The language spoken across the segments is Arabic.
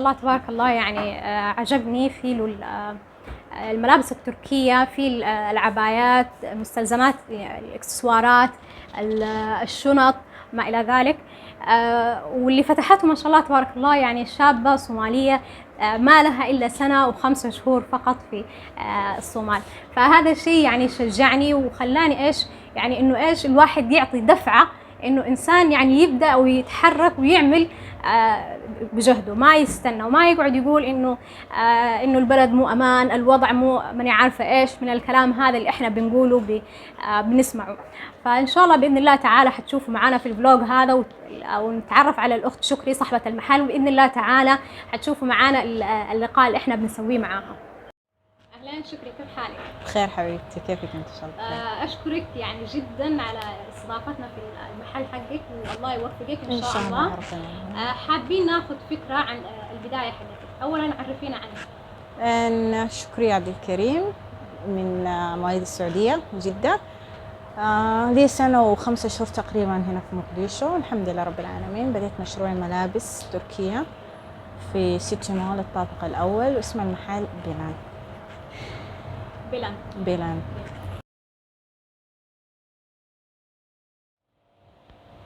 الله تبارك الله يعني عجبني في الملابس التركية، في العبايات، مستلزمات الاكسسوارات، الشنط، ما إلى ذلك. واللي فتحته ما شاء الله تبارك الله يعني شابة صومالية ما لها إلا سنة و5 شهور فقط في الصومال. فهذا الشيء يعني شجعني وخلاني إيش يعني إنه إيش الواحد يعطي دفعة إنه إنسان يعني يبدأ ويتحرك ويعمل بجهده، ما يستنى وما يقعد يقول إنه البلد مو أمان، الوضع مو ماني عارفة إيش من الكلام هذا اللي إحنا بنقوله بنسمعه. فإن شاء الله بإذن الله تعالى حتشوفوا معنا في الفلوج هذا ونتعرف على الأخت شكري صاحبة المحل، وبإذن الله تعالى حتشوفوا معنا اللقاء اللي إحنا بنسويه معاها. أهلا شكري، كيف حالك؟ بخير حبيبتي، كيفك انت؟ ان شاء الله أشكرك يعني جدا على استضافتنا في المحل حقك، والله يوفقك إن شاء الله. حابين ناخذ فكرة عن البداية حقتك. أولا عرفينا عنك. أنا شكري عبد الكريم من مواليد السعودية جدة. لي سنة و5 شهور تقريبا هنا في مقديشو، الحمد لله رب العالمين. بديت مشروع ملابس تركية في سيتي مول الطابق الأول، واسم المحل بيلان.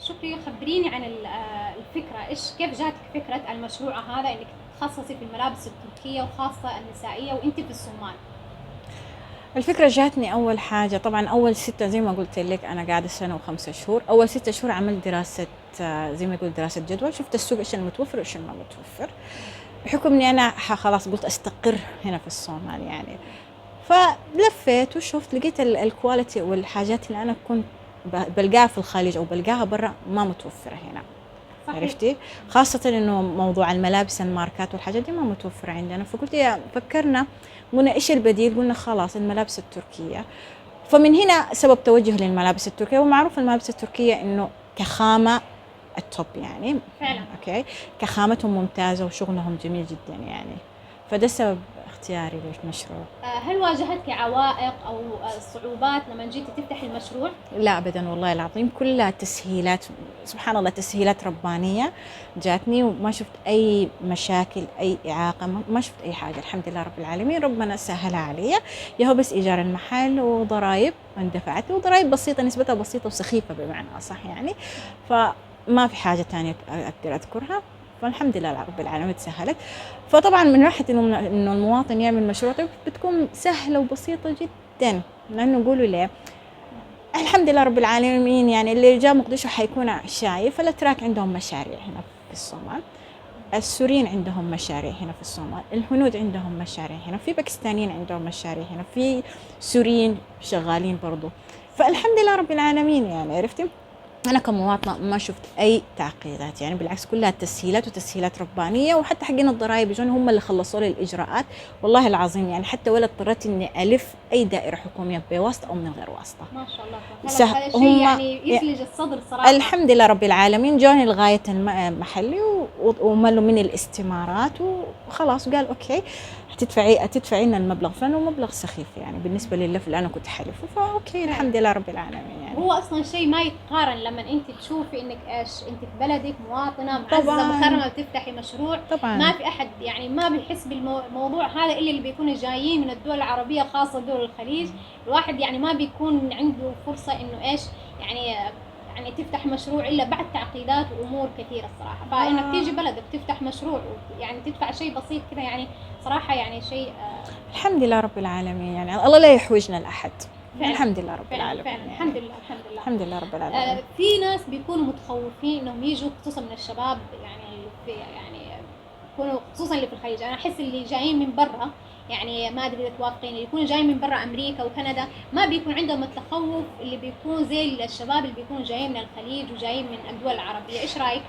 شكري، خبريني عن الفكرة، كيف جاتك فكرة المشروع هذا انك تتخصصي في الملابس التركية وخاصة النسائية وانت في الصومال؟ الفكرة جاتني أول حاجة، طبعا أول 6 زي ما قلت لك أنا قاعدة سنة و5 شهور. أول 6 شهور عملت دراسة زي ما يقول دراسة جدوى، شفت السوق إيش المتوفر وإيش ما متوفر، بحكم إني أنا خلاص قلت أستقر هنا في الصومال يعني. فلفيت وشفت، لقيت الكواليتي والحاجات اللي أنا كنت بلقاها في الخليج أو بلقاها برا ما متوفرة هنا. صحيح. عرفتي؟ خاصة إنه موضوع الملابس الماركات والحاجات دي ما متوفرة عندنا. فقلت فكرنا قلنا إيش البديل؟ قلنا خلاص الملابس التركية. فمن هنا سبب توجه للملابس التركية. ومعروف الملابس التركية إنه كخامة التوب يعني فعلا. أوكي، كخامتهم ممتازة وشغلهم جميل جدا يعني. فده سبب اختياري للمشروع. هل واجهتك عوائق أو صعوبات لما جيتي تفتحي المشروع؟ لا أبدا والله العظيم، كلها تسهيلات، سبحان الله، تسهيلات ربانية جاتني، وما شفت أي مشاكل أي إعاقة، ما شفت أي حاجة، الحمد لله رب العالمين. ربنا سهلها علي. يهو بس إيجار المحل وضرائب اندفعت، وضرائب بسيطة، نسبتها بسيطة وسخيفة بمعنى أصح يعني. فما في حاجة تانية أقدر أذكرها. فالحمد لله رب العالمين تسهلت. فطبعا من ناحية إنه المواطن يعمل مشروع بتكون سهلة وبسيطة جدا، لأنه يقولوا ليه الحمد لله رب العالمين يعني اللي جاء مقديشو حيكون شايف. الأتراك عندهم مشاريع هنا في الصومال، السوريين عندهم مشاريع هنا في الصومال، الهنود عندهم مشاريع هنا، في باكستانيين عندهم مشاريع هنا، في سوريين شغالين برضو. فالحمد لله رب العالمين يعني. عرفتي؟ أنا كمواطنة ما شفت أي تعقيدات يعني، بالعكس كلها تسهيلات وتسهيلات ربانية. وحتى حقين الضرائب يجون هم اللي خلصوا لي الإجراءات والله العظيم يعني. حتى ولا اضطريت إني ألف أي دائرة حكومية بواسطة أو من غير واسطة. ما شاء الله. هذا شيء يعني يثلج الصدر صراحة. الحمد لله رب العالمين. جوني لغاية المحلي وملوا من الاستمارات وخلاص، وقال أوكي هتدفعي لنا المبلغ فلان، ومبلغ سخيف يعني بالنسبة للف اللي أنا كنت حلفه. فأوكي الحمد لله رب العالمين يعني. هو أصلاً شيء ما يتقارن لما أنت تشوفي إنك إيش أنت في بلدك مواطنة معززة مكرمة بتفتحي مشروع. طبعاً. ما في أحد يعني ما بيحس بالموضوع هذا إلا اللي بيكونوا جايين من الدول العربية، خاصة دول الخليج. الواحد يعني ما بيكون عنده فرصة إنه إيش يعني تفتح مشروع إلا بعد تعقيدات وأمور كثيرة الصراحة. فإنك تيجي بلدك تفتح مشروع يعني تدفع شيء بسيط كذا يعني صراحة يعني شيء الحمد لله رب العالمين يعني. الله لا يحوجنا لأحد. فعلا. الحمد لله رب العالمين فعلا. يعني. الحمد لله الحمد لله رب العالمين. في ناس بيكونوا متخوفين انهم يجوا خصوصا من الشباب يعني يكونوا خصوصا اللي في الخليج. انا احس اللي جايين من برا يعني ما ادري اذا توافقين، اللي يكونوا جايين من برا امريكا وكندا ما بيكون عندهم التخوف اللي بيكون زي الشباب اللي بيكونوا جايين من الخليج وجايين من الدول العربيه. ايش رايك؟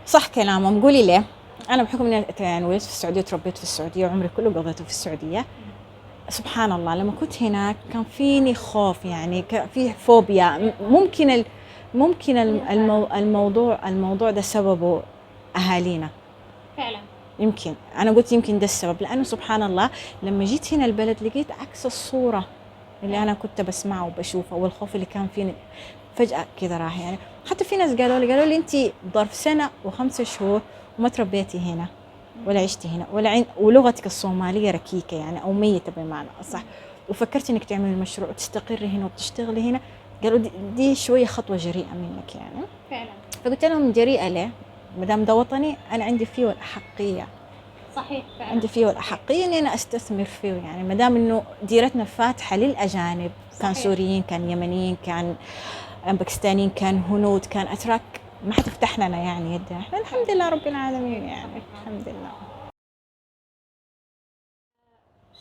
صح كلامهم. قولي ليه؟ انا بحكم اني يعني ولدت في السعوديه وتربيت في السعوديه وعمري كله قضيته في السعوديه. سبحان الله لما كنت هناك كان فيني خوف يعني، في فوبيا. ممكن الموضوع ده سببه أهالينا فعلا. يمكن أنا قلت يمكن ده السبب، لأنه سبحان الله لما جيت هنا البلد لقيت عكس الصورة اللي أنا كنت بسمعه وبشوفه، والخوف اللي كان فيني فجأة كذا راح يعني. حتى في ناس قالوا لي أنت ظرف سنة و5 شهور وما تربيتي هنا. ولا عشتي هنا ولغتك الصومالية ركيكة يعني أو ميتة بمعنى أصح، وفكرت إنك تعملي المشروع وتستقري هنا وتشتغلي هنا، قالوا دي شوية خطوة جريئة منك يعني. فعلا. فقلت لهم جريئة ليه؟ مدام ده وطني أنا عندي فيه الأحقية. صحيح فعلا. عندي فيه الأحقية إني أنا أستثمر فيه يعني، مدام إنه ديرتنا فاتحة للأجانب، كان سوريين، كان يمنيين، كان باكستانيين، كان هنود، كان أتراك، ما حتفتح لنا يعني يدنا. إحنا الحمد لله رب العالمين يعني، الحمد لله.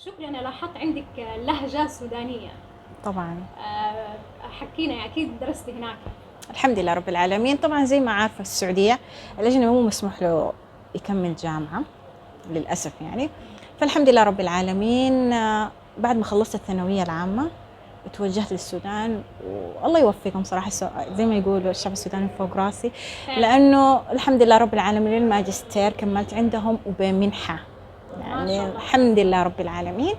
شكرا. أنا لاحظت عندك لهجة سودانية. طبعا. حكينا أكيد درستي هناك. الحمد لله رب العالمين. طبعا زي ما عارفة السعودية الأجنبي مو مسموح له يكمل جامعة للأسف يعني. فالحمد لله رب العالمين بعد ما خلصت الثانوية العامة توجهت للسودان، والله يوفقهم صراحة، زي ما يقولوا الشعب السوداني فوق راسي، لأنه الحمد لله رب العالمين الماجستير كملت عندهم وبمنحة يعني الحمد لله رب العالمين.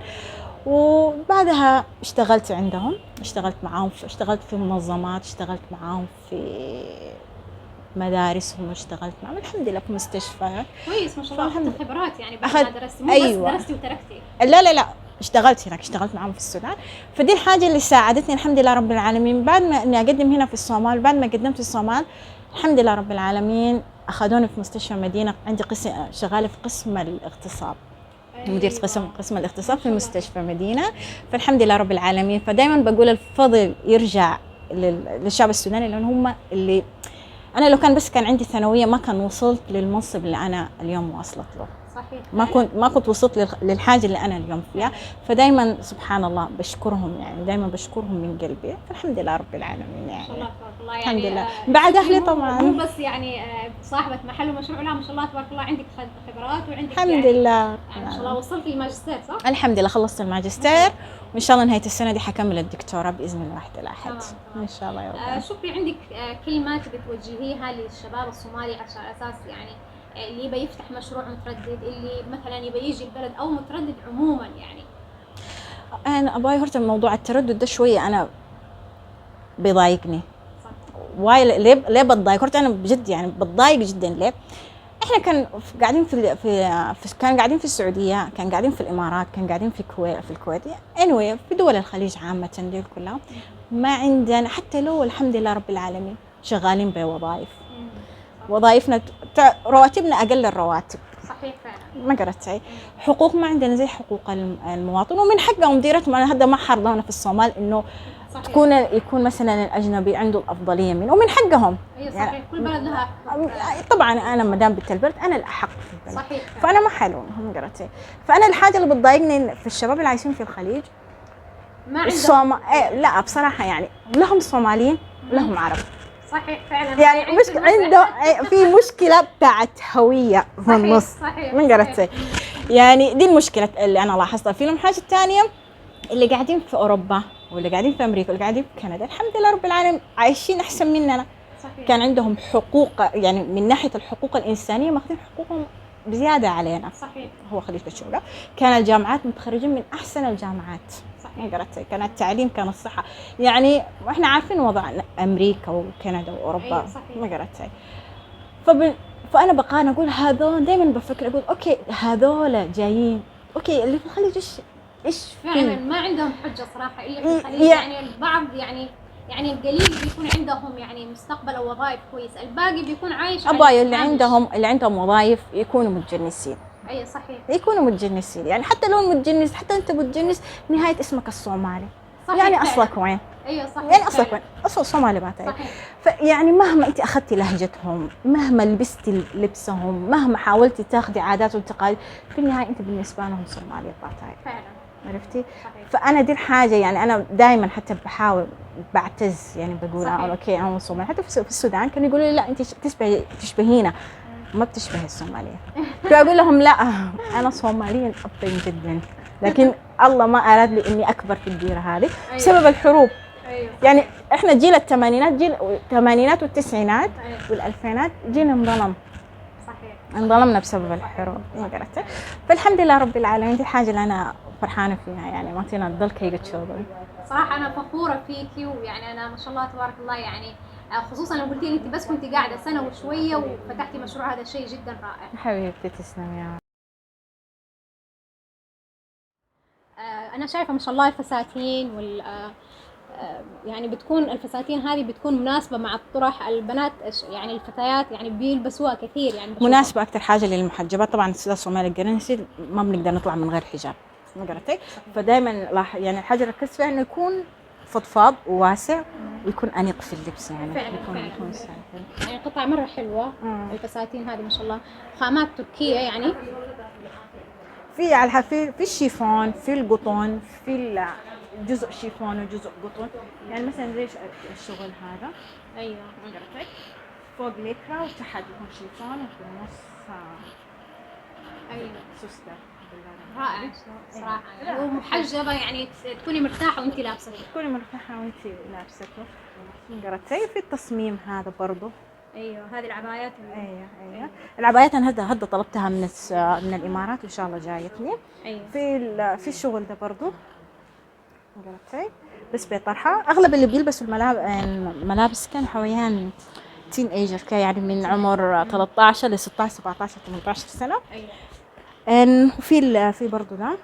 وبعدها اشتغلت عندهم، اشتغلت معاهم، اشتغلت في منظمات، اشتغلت معاهم في مدارسهم، اشتغلت معاهم الحمد لله في مستشفيات. كويس ما شاء الله. أخذت خبرات يعني بعد ما درستي، مو أيوة. بس درستي وتركتي. لا اشتغلت هناك، اشتغلت معاهم في السودان. فدي الحاجة اللي ساعدتني الحمد لله رب العالمين. بعد ما اني اقدم هنا في الصومال، بعد ما قدمت في الصومال الحمد لله رب العالمين اخذوني في مستشفى مدينة، عندي قسم شغالة في قسم الاغتصاب، مديرة قسم الاغتصاب في مستشفى مدينة. فالحمد لله رب العالمين. فدايما بقول الفضل يرجع للشعب السوداني، لأن هم اللي أنا لو كان بس كان عندي ثانوية ما كان وصلت للمنصب اللي أنا اليوم واصلت له. صحيح. ما كنت وصلت للحاجة اللي أنا اليوم فيها. فدايما سبحان الله بشكرهم يعني، دايما بشكرهم من قلبي. فالحمد لله رب العالمين يعني. ما شاء الله تبارك الله يعني. الحمد لله. بعد أهلي طبعا. مو بس يعني صاحبة محل ومشروع، لا ما شاء الله تبارك الله عندك خبرات وعندك الحمد يعني لله. ما شاء الله وصلت للماجستير صح؟ الحمد لله خلصت الماجستير، وإن شاء الله نهاية السنة دي حكمل الدكتوراه بإذن الله واحد الأحد. إن شاء الله يا رب. شكري. عندك كلمة تبي توجهيها للشباب الصومالي على أساس يعني اللي يبي يفتح مشروع متردد، اللي مثلا يبي يجي البلد أو متردد عموما يعني؟ أنا أبغى يهرت موضوع التردد ده شوية، أنا بيضايقني. واي ليه بتضايق؟ أنا بجد يعني بتضايق جدا. ليه؟ إحنا كان قاعدين كان قاعدين في السعودية، كان قاعدين في الإمارات، كان قاعدين في الكويت anyway في دول الخليج عامة دي كلها ما عندنا حتى لو الحمد لله رب العالمين شغالين بوظائف. وظائفنا رواتبنا أقل الرواتب. صحيح فعلا. ما قرأت حقوق ما عندنا زي حقوق المواطن، ومن حقهم ديرتهم. هذا ما حرضونا في الصومال إنه يكون مثلا الأجنبي عنده الأفضلية منه، ومن حقهم. أي صحيح يعني كل بلد لها طبعا أنا مدام بنت البلد أنا الأحق في البلد. صحيح. فأنا ما حلوم قرأت. فأنا الحاجة اللي بتضايقني في الشباب اللي عايشين في الخليج ما عندهم لا بصراحة يعني لهم صوماليين لهم عرب. صحيح فعلا. يعني مش عنده في مشكلة بتاعت هوية في النص. صحيح. من قرأت يعني دي المشكلة اللي أنا لاحظتها فيهم. حاجة الثانية اللي قاعدين في أوروبا واللي قاعدين في أمريكا واللي قاعدين في كندا الحمد لله رب العالمين عايشين أحسن مننا. صحيح. كان عندهم حقوق يعني من ناحية الحقوق الإنسانية ماخذين حقوقهم بزيادة علينا. صحيح. هو خليج الشغل كان الجامعات متخرجين من أحسن الجامعات. صحيح. قرأت كان التعليم كان الصحة يعني، وإحنا عارفين وضع أمريكا وكندا وأوروبا. ما قرأت فأنا بقى أقول هذول دائما بفكر أقول أوكي هذول جايين أوكي اللي في الخليج إيش فعلا ما عندهم حجة صراحة إلا في الخليج يعني البعض يعني القليل بيكون عندهم يعني مستقبل أو وظائف كويس، الباقي بيكون عايش أبايا اللي عندهم وظائف يكونوا متجنسين. أي صحيح. يكونوا متجنسين يعني، حتى لو متجنس حتى أنت متجنس نهاية اسمك الصومالي. صحيح. يعني فعلا. أصلك وين؟ أيوة صحيح. يعني أصلك وين؟ أصل صومالي ما تعرف. فيعني مهما أنت أخذتي لهجتهم، مهما لبستي لبسهم، مهما حاولتي تاخدي عادات وتقاليد، في النهاية أنت بالنسبة لهم صومالي باتاي. فعلا. عرفتي؟ صحيح. فأنا دي الحاجة يعني أنا دائما حتى بحاول بعتز يعني بقول أوكي أنا صومالي. حتى في السودان كانوا يقولوا لي لا أنت تشبهينا، ما بتشبه الصومالية. فأقول لهم لا أنا صومالية أبين جدا، لكن الله ما أراد لي إني أكبر في الديرة هذه بسبب الحروب. يعني إحنا جيل الثمانينات والتسعينات والألفينات جينا انظلم. صحيح. انظلمنا بسبب الحروب. ما قرأت. فالحمد لله رب العالمين دي الحاجة اللي أنا فرحانة فيها يعني، ما تينا تضل كي شغل. صراحة أنا فخورة فيكي، ويعني أنا ما شاء الله تبارك الله يعني خصوصا لو قلتي لي انت بس كنت قاعده سنه وشويه وفتحتي مشروع، هذا شيء جدا رائع. حبيبتي تسلمي يا انا شايفه ما شاء الله الفساتين يعني بتكون الفساتين هذه بتكون مناسبه مع الطرح. البنات يعني الفتيات يعني بيلبسوها كثير، يعني مناسبة أكثر حاجة للمحجبات. طبعا السيدة الصومالية الجرنسي ما بنقدر نطلع من غير حجاب، ما قرأتي؟ فدائما يعني الحاجة ركزت فيها إنه يكون فضفاض وواسع ويكون أنيق في اللبس، يعني فعلا يكون سهل. يعني قطع مره حلوه. الفساتين هذه ما شاء الله خامات تركيه يعني. في على في الشيفون، في القطن، في جزء شيفون وجزء قطن، يعني مثلا زي الشغل هذا. ايوه قرأتي؟ فوق ليكرا وتحت يكون شيفون وفي النص ايوه سوستر. رائع صراحه يعني. ومحجبه يعني تكوني مرتاحه وانت لابسه، تكوني مرتاحة وانت لابسته. قرأتي؟ في التصميم هذا برضو. ايوه هذه العبايات ايوه العبايات انا هدا طلبتها من الامارات وان شاء الله جايتني. ايوه في الشغل ده برضو. قرأتي؟ بس بطرحة. اغلب اللي بيلبسوا الملابس كانوا حوالي تين ايجر، يعني من عمر 13 ل 16 17 18 سنة. ايوه في برضو ده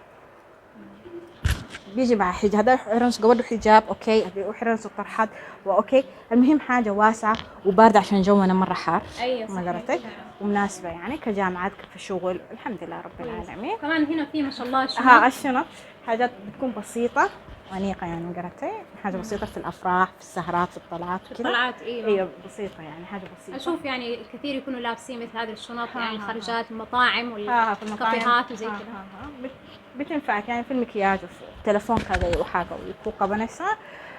بيجي مع حجاب، هذا حرنس قبله حجاب اوكي، وحرنس الطرحات واوكي. المهم حاجه واسعه وبارده عشان جونا مره حار. ايوه ما قرأتي؟ ومناسبه يعني كجامعات في شغل. الحمد لله رب العالمين. كمان هنا في ما شاء الله الشنط حاجات بتكون بسيطه وانيقه، يعني قرأتي؟ حاجه بسيطه في الافراح، في السهرات، في الطلعات وكذا. الطلعات ايوه بسيطه، يعني حاجه بسيطه. اشوف يعني الكثير يكونوا لابسين مثل هذه الشنط، يعني الخرجات المطاعم في المطاعم والكافيهات وزي كذا. بتنفعك يعني في المكياج وفي التلفون كذا وحاجه ويفوق بنفسها.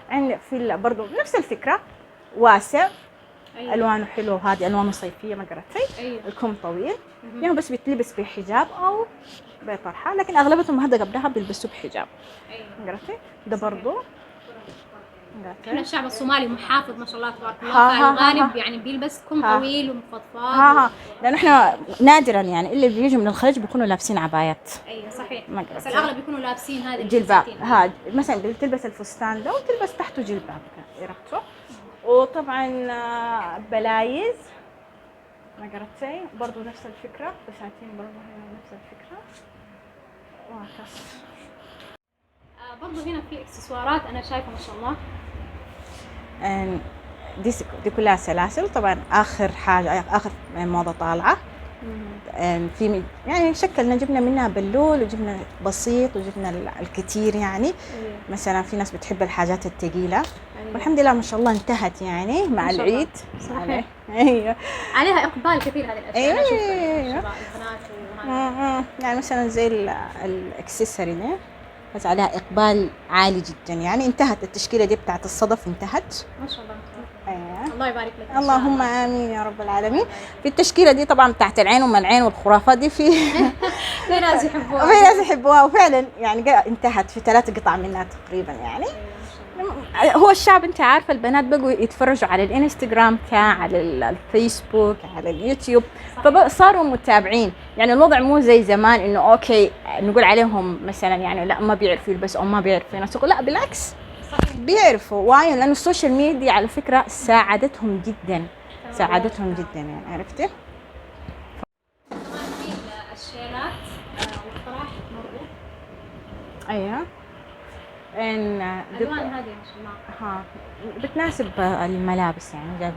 عند برضه نفس الفكره، واسع. أيوة. الوانه حلو، هذه الوانه صيفيه ما قرأتي؟ أيوة. الكم طويل يعني بس بتلبس بحجاب او بطرحه، لكن اغلبتهم هذا قبلها بيلبسوا بحجاب. أيوة. قرأتي؟ ده برضه احنا الشعب الصومالي محافظ ما شاء الله تبارك الله، فالغالب يعني بيلبس كم طويل ومفضفاض. لانه احنا نادرا يعني اللي بيجوا من الخارج بيكونوا لابسين عبايات. ايوه صحيح، بس الاغلب بيكونوا لابسين هذه جلباب. مثلا بتلبس الفستان ده وتلبس تحته جلباب عرفتوا. وطبعا بلايز ما قرأتي؟ برضو نفس الفكره، فساتين برضو نفس الفكره وهكذا. برضو هنا في اكسسوارات انا شايفه ما شاء الله. دي كلها سلاسل. طبعا اخر حاجه اخر موضه طالعه في يعني شكلنا جبنا منها بلول وجبنا بسيط وجبنا الكثير يعني. مثلا في ناس بتحب الحاجات الثقيله والحمد لله ما شاء الله انتهت يعني مع العيد. صحيح. ايوه عليها اقبال كثير هذه الاشياء. ايوه الشباب البنات يعني مثلا زي الاكسسوري ده بس عليها اقبال عالي جدا يعني. انتهت التشكيله دي بتاعت الصدف، انتهت ما شاء الله. الله يبارك لك. اللهم امين يا رب العالمين. في التشكيله دي طبعا بتاعت العين وما العين والخرافات دي في ناس يحبوها في ناس يحبوها وفعلا يعني انتهت في 3 قطع منها تقريبا يعني. هو الشعب انت عارفه البنات بقوا يتفرجوا على الانستغرام على الفيسبوك على اليوتيوب، فصاروا متابعين. يعني الوضع مو زي زمان انه اوكي نقول عليهم مثلا يعني لا ما بيعرفوا يلبسوا او ما بيعرفوا ينسقوا، لا بالعكس بيعرفوا وايد، لانه السوشيال ميديا على فكره ساعدتهم جدا يعني عرفتي. الشيلات والطرح برضو. ايوه الالوان هذه ما شاء الله بتناسب الملابس يعني جايبه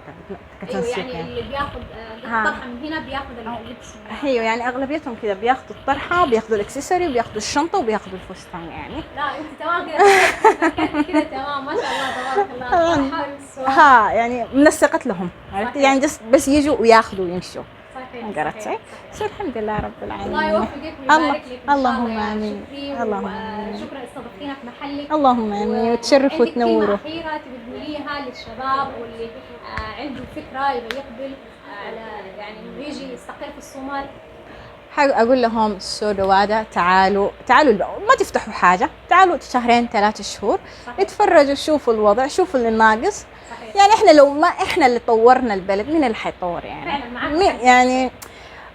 كتنسيق. ايوه يعني اللي بياخذ الطرحه من هنا بياخذ اللبس. ايوه يعني اغلبيتهم كذا بياخذوا الطرحه وبياخذوا الاكسسوري وبياخذوا الشنطه وبياخذوا الفستان يعني. لا انت تمام كذا تمام ما شاء الله تبارك الله. يعني منسقت لهم عرفتي يعني بس يجوا وياخذوا ويمشوا. صحيح. قرأتي؟ الحمد لله رب العالمين. الله يوفقك ويبارك لك. اللهم امين. اللهم امين. شكرا استضفتينا في محلك. اللهم امين وتشرفوا وتنوروا. عندك كلمة أخيرة تبي تقوليها للشباب واللي عنده فكرة يبي يقبل على يعني انه يجي يستقر في الصومال؟ اقول لهم سودوادة تعالوا ما تفتحوا حاجة، تعالوا 2 3 شهور اتفرجوا شوفوا الوضع، شوفوا اللي ناقص. يعني احنا لو ما احنا اللي طورنا البلد مين اللي حيطور يعني؟ يعني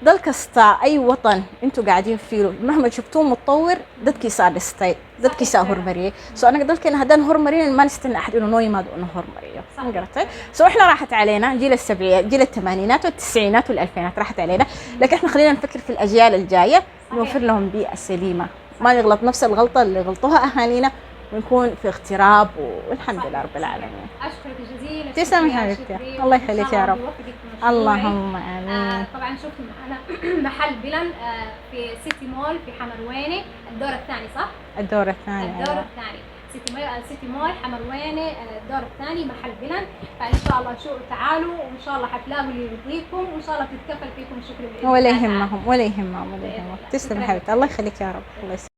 ضل كستا اي وطن انتوا قاعدين فيه مهما شفتوه متطور ضد صار الستايل ضد كيسا هرمريه سو انا قلت كنا هدان هرمريه ما نستنى احد انه نوي ما انه هرمريه قرأتي. سو احنا راحت علينا جيل السبعينات جيل الثمانينات والتسعينات والالفينات راحت علينا، لكن احنا خلينا نفكر في الاجيال الجايه نوفر لهم بيئه سليمه ما نغلط نفس الغلطة اللي غلطوها أهالينا، ونكون في اغتراب، والحمد لله رب العالمين. اشكرك جزيلا. تسلمي حبيبتي، الله يخليك يا رب. اللهم امين. طبعا شفتوا معنا محل بلن في سيتي مول في حمروينه، الدور الثاني صح؟ الدور الثاني. الدور الثاني سيتي مول حمروينه، الدور الثاني محل بلن. فان شاء الله شو تعالوا، وان شاء الله حتلاقوا اللي يرضيكم، وان شاء الله تتكفل فيكم شكر باذن الله. ولا يهمهم ولا يهمهم ولا يهمهم. تسلمي حبيبتي، الله يخليك يا رب. الله يسلمك.